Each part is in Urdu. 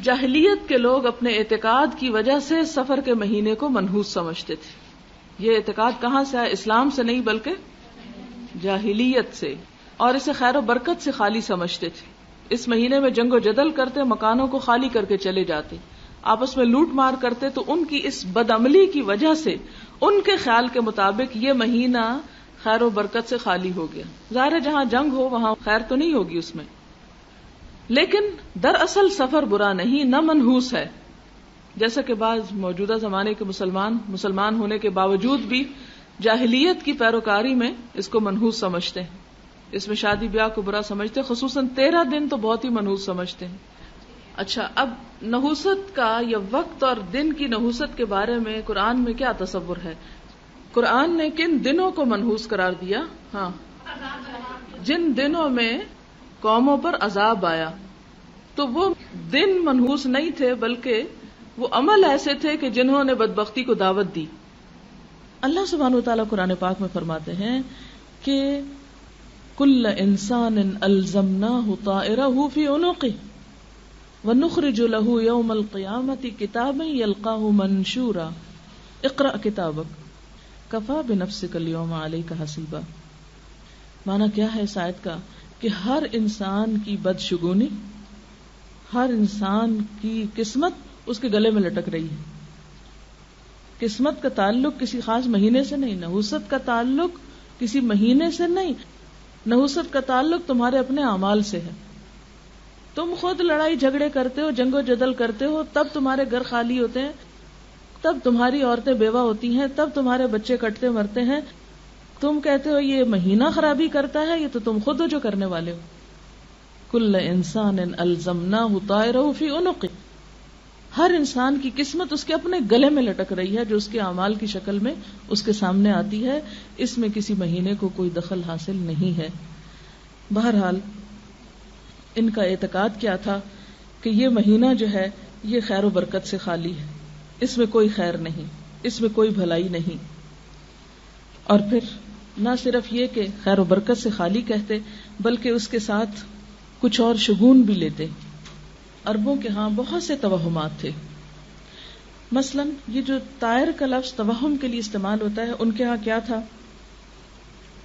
جاہلیت کے لوگ اپنے اعتقاد کی وجہ سے سفر کے مہینے کو منحوس سمجھتے تھے. یہ اعتقاد کہاں سے آیا؟ اسلام سے نہیں بلکہ جاہلیت سے، اور اسے خیر و برکت سے خالی سمجھتے تھے. اس مہینے میں جنگ و جدل کرتے، مکانوں کو خالی کر کے چلے جاتے، آپس میں لوٹ مار کرتے. تو ان کی اس بدعملی کی وجہ سے ان کے خیال کے مطابق یہ مہینہ خیر و برکت سے خالی ہو گیا. ظاہر ہے جہاں جنگ ہو وہاں خیر تو نہیں ہوگی اس میں. لیکن دراصل سفر برا نہیں، نہ منحوس ہے. جیسا کہ بعض موجودہ زمانے کے مسلمان ہونے کے باوجود بھی جاہلیت کی پیروکاری میں اس کو منحوس سمجھتے ہیں. اس میں شادی بیاہ کو برا سمجھتے ہیں، خصوصاً 13 دن تو بہت ہی منحوس سمجھتے ہیں. اچھا، اب نحوست کا یا وقت اور دن کی نحوست کے بارے میں قرآن میں کیا تصور ہے؟ قرآن نے کن دنوں کو منحوس قرار دیا؟ ہاں، جن دنوں میں قوموں پر عذاب آیا. تو وہ دن منحوس نہیں تھے بلکہ وہ عمل ایسے تھے کہ جنہوں نے بدبختی کو دعوت دی. اللہ سبحانہ وتعالیٰ قرآن پاک میں فرماتے ہیں کہ کل انسان الزمناہ طائرہ فی عنقہ وَنُخْرِجُ لَهُ يَوْمَ الْقِيَامَةِ كِتَابًا يَلْقَاهُ مَنْشُورًا اقرأ كِتَابَكَ كَفَى بِنَفْسِكَ الْيَوْمَ عَلَيْكَ حَسِيبًا. معنی کیا ہے اس آیت کا؟ کہ ہر انسان کی بدشگونی، ہر انسان کی قسمت اس کے گلے میں لٹک رہی ہے. قسمت کا تعلق کسی خاص مہینے سے نہیں، نحوست کا تعلق کسی مہینے سے نہیں، نحوست کا تعلق تمہارے اپنے اعمال سے ہے. تم خود لڑائی جھگڑے کرتے ہو، جنگ و جدل کرتے ہو، تب تمہارے گھر خالی ہوتے ہیں، تب تمہاری عورتیں بیوہ ہوتی ہیں، تب تمہارے بچے کٹتے مرتے ہیں. تم کہتے ہو یہ مہینہ خرابی کرتا ہے، یہ تو تم خود ہو جو کرنے والے ہو. کل انسان الزمناہ طائرہ فی عنقہ، ہر انسان کی قسمت اس کے اپنے گلے میں لٹک رہی ہے جو اس کے اعمال کی شکل میں اس کے سامنے آتی ہے. اس میں کسی مہینے کو کوئی دخل حاصل نہیں ہے. بہرحال ان کا اعتقاد کیا تھا کہ یہ مہینہ جو ہے یہ خیر و برکت سے خالی ہے، اس میں کوئی خیر نہیں، اس میں کوئی بھلائی نہیں. اور پھر نہ صرف یہ کہ خیر و برکت سے خالی کہتے بلکہ اس کے ساتھ کچھ اور شگون بھی لیتے. عربوں کے ہاں بہت سے توہمات تھے. مثلا یہ جو طائر کا لفظ توہم کے لیے استعمال ہوتا ہے، ان کے ہاں کیا تھا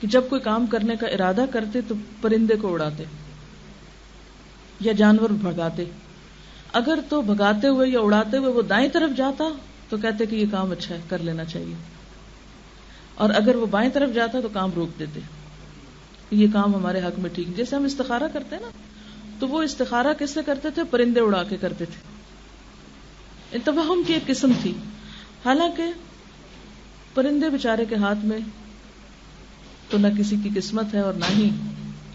کہ جب کوئی کام کرنے کا ارادہ کرتے تو پرندے کو اڑاتے یا جانور بھگاتے. اگر تو بھگاتے ہوئے یا اڑاتے ہوئے وہ دائیں طرف جاتا تو کہتے کہ یہ کام اچھا ہے، کر لینا چاہیے. اور اگر وہ بائیں طرف جاتا تو کام روک دیتے، یہ کام ہمارے حق میں ٹھیک. جیسے ہم استخارہ کرتے ہیں نا، تو وہ استخارہ کس سے کرتے تھے؟ پرندے اڑا کے کرتے تھے. توہم کی ایک قسم تھی. حالانکہ پرندے بیچارے کے ہاتھ میں تو نہ کسی کی قسمت ہے اور نہ ہی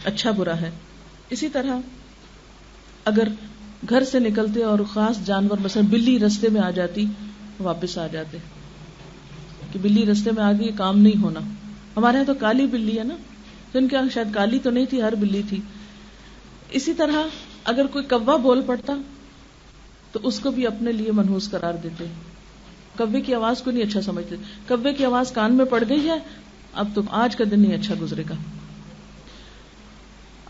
اچھا برا ہے. اسی طرح اگر گھر سے نکلتے اور خاص جانور مثلا بلی رستے میں آ جاتی، واپس آ جاتے کہ بلی رستے میں آ گئی، کام نہیں ہونا. ہمارے یہاں تو کالی بلی ہے نا، تو ان کے یہاں شاید کالی تو نہیں تھی، ہر بلی تھی. اسی طرح اگر کوئی کوا بول پڑتا تو اس کو بھی اپنے لیے منحوس قرار دیتے. کوے کی آواز کو نہیں اچھا سمجھتے، کوے کی آواز کان میں پڑ گئی ہے، اب تو آج کا دن نہیں اچھا گزرے گا،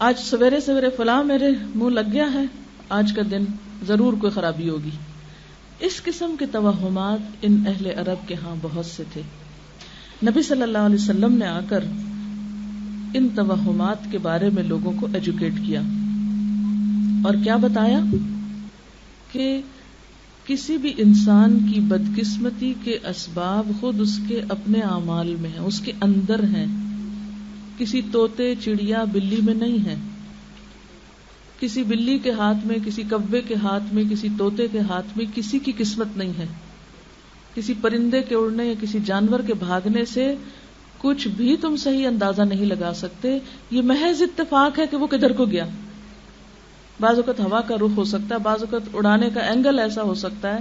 آج سویرے سویرے فلاں میرے منہ لگ گیا ہے، آج کا دن ضرور کوئی خرابی ہوگی. اس قسم کے توہمات ان اہل عرب کے ہاں بہت سے تھے. نبی صلی اللہ علیہ وسلم نے آ کر ان توہمات کے بارے میں لوگوں کو ایجوکیٹ کیا اور کیا بتایا کہ کسی بھی انسان کی بدقسمتی کے اسباب خود اس کے اپنے اعمال میں ہیں، اس کے اندر ہیں. کسی طوطے، چڑیا، بلی میں نہیں ہے. کسی بلی کے ہاتھ میں، کسی کوے کے ہاتھ میں، کسی طوطے کے ہاتھ میں کسی کی قسمت نہیں ہے. کسی پرندے کے اڑنے یا کسی جانور کے بھاگنے سے کچھ بھی تم صحیح اندازہ نہیں لگا سکتے. یہ محض اتفاق ہے کہ وہ کدھر کو گیا. بعض اوقات ہوا کا رخ ہو سکتا ہے، بعض اوقات اڑانے کا اینگل ایسا ہو سکتا ہے.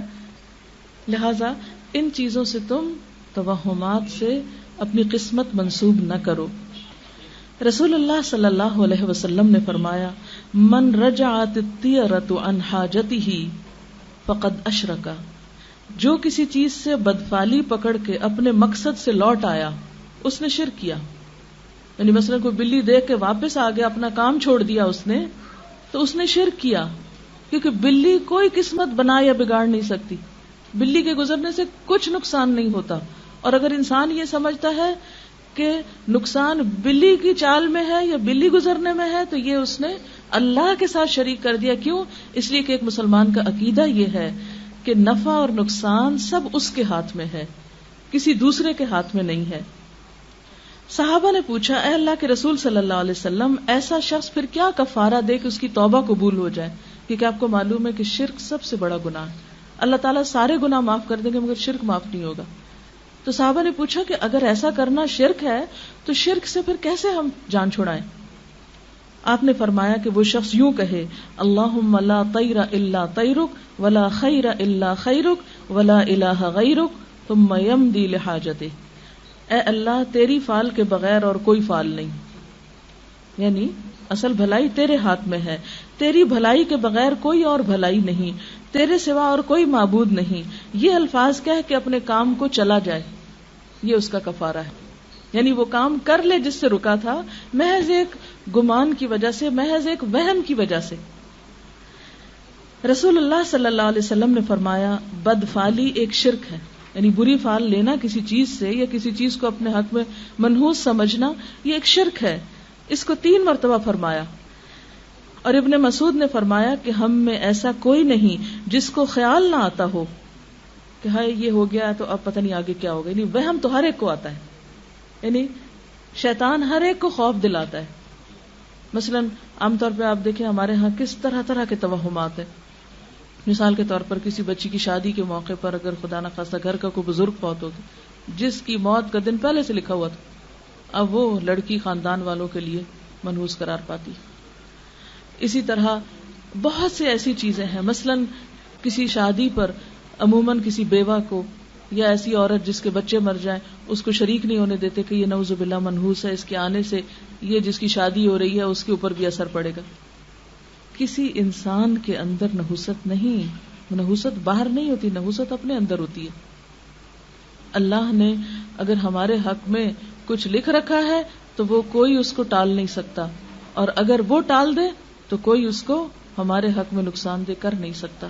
لہذا ان چیزوں سے تم توہمات سے اپنی قسمت منسوب نہ کرو. رسول اللہ صلی اللہ علیہ وسلم نے فرمایا، من رجعت الطیرۃ عن حاجتہ فقد اشرک. جو کسی چیز سے بدفالی پکڑ کے اپنے مقصد سے لوٹ آیا اس نے شرک کیا. یعنی مثلا کوئی بلی دیکھ کے واپس آ گیا، اپنا کام چھوڑ دیا اس نے، تو اس نے شرک کیا. کیونکہ بلی کوئی قسمت بنا یا بگاڑ نہیں سکتی. بلی کے گزرنے سے کچھ نقصان نہیں ہوتا. اور اگر انسان یہ سمجھتا ہے کہ نقصان بلی کی چال میں ہے یا بلی گزرنے میں ہے تو یہ اس نے اللہ کے ساتھ شریک کر دیا. کیوں؟ اس لیے کہ ایک مسلمان کا عقیدہ یہ ہے کہ نفع اور نقصان سب اس کے ہاتھ میں ہے, کسی دوسرے کے ہاتھ میں نہیں ہے. صحابہ نے پوچھا, اے اللہ کے رسول صلی اللہ علیہ وسلم, ایسا شخص پھر کیا کفارہ دے کہ اس کی توبہ قبول ہو جائے؟ کیونکہ آپ کو معلوم ہے کہ شرک سب سے بڑا گناہ ہے. اللہ تعالیٰ سارے گناہ معاف کر دیں گے مگر شرک معاف نہیں ہوگا. تو صحابہ نے پوچھا کہ اگر ایسا کرنا شرک ہے تو شرک سے پھر کیسے ہم جان چھڑائیں؟ آپ نے فرمایا کہ وہ شخص یوں کہے, اللہم لا طیر الا طیرک ولا خیر الا خیرک ولا الہ غیرک ثم یمضی لحاجتہ. اے اللہ, تیری فال کے بغیر اور کوئی فال نہیں, یعنی اصل بھلائی تیرے ہاتھ میں ہے, تیری بھلائی کے بغیر کوئی اور بھلائی نہیں, تیرے سوا اور کوئی معبود نہیں. یہ الفاظ کہہ کہ اپنے کام کو چلا جائے, یہ اس کا کفارہ ہے. یعنی وہ کام کر لے جس سے رکا تھا, محض ایک گمان کی وجہ سے, محض ایک وہم کی وجہ سے. رسول اللہ صلی اللہ علیہ وسلم نے فرمایا, بدفالی ایک شرک ہے. یعنی بری فال لینا کسی چیز سے یا کسی چیز کو اپنے حق میں منحوس سمجھنا, یہ ایک شرک ہے. اس کو 3 مرتبہ فرمایا. اور ابن مسعود نے فرمایا کہ ہم میں ایسا کوئی نہیں جس کو خیال نہ آتا ہو کہ ہائے یہ ہو گیا تو اب پتہ نہیں آگے کیا ہوگا. یعنی وہم تو ہر ایک کو آتا ہے, یعنی شیطان ہر ایک کو خوف دلاتا ہے. مثلا عام طور پہ آپ دیکھیں ہمارے ہاں کس طرح طرح کے توہمات ہیں. مثال کے طور پر کسی بچی کی شادی کے موقع پر اگر خدا نہ خواستہ گھر کا کوئی بزرگ فوت ہو گیا جس کی موت کا دن پہلے سے لکھا ہوا تھا, اب وہ لڑکی خاندان والوں کے لیے منحوس قرار پاتی. اسی طرح بہت سے ایسی چیزیں ہیں. مثلا کسی شادی پر عموماً کسی بیوہ کو یا ایسی عورت جس کے بچے مر جائیں اس کو شریک نہیں ہونے دیتے کہ یہ نعوذ باللہ منحوس ہے, اس کے آنے سے یہ جس کی شادی ہو رہی ہے اس کے اوپر بھی اثر پڑے گا. کسی انسان کے اندر نحوست نہیں, نحوست باہر نہیں ہوتی, نحوست اپنے اندر ہوتی ہے. اللہ نے اگر ہمارے حق میں کچھ لکھ رکھا ہے تو وہ کوئی اس کو ٹال نہیں سکتا, اور اگر وہ ٹال دے تو کوئی اس کو ہمارے حق میں نقصان دہ کر نہیں سکتا.